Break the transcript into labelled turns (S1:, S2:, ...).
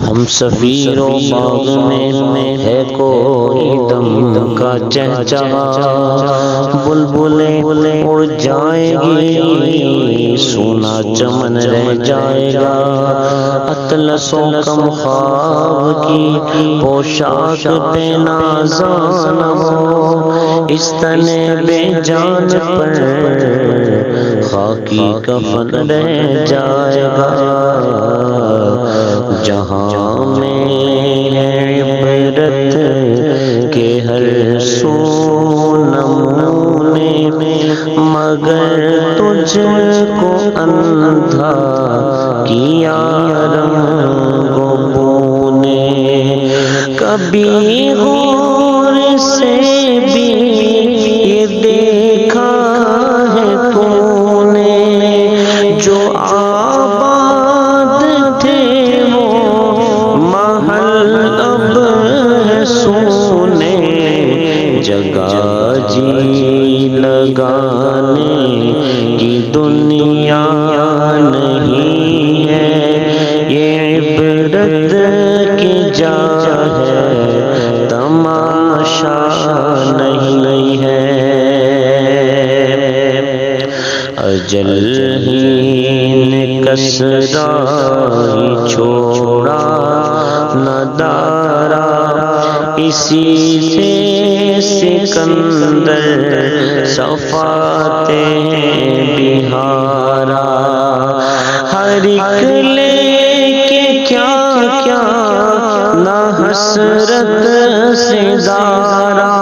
S1: ہم سفیر و باغ میں ہے کوئی دم کا چہچہا، بلبلیں اڑ جائیں گی، سونا چمن رہ جائے گا، اطلس و کم خواب کی پوشاک پہ نازان ہو، اس تن بے جان پر خاکی کفن رہ جائے گا، جہاں میں ہے عبرت کے ہر سو نمونے میں، مگر تجھ کو اندھا کیا رنگوں بو نے، کبھی غور سے بھی یہ دیکھا ہے تو نے، جو آباد تھے وہ محل اب ہے سونے، جگہ جی لگانے کی دنیا نہیں ہے، یہ عبرت کی جا ہے، تماشا نہیں ہے، اجل ہی نے کسرا ہی چھوڑا نہ دارا، اسی سے سکندر صفاتے بہارا، ہر ایک لے کے کیا کیا نہ حسرت سے دارا،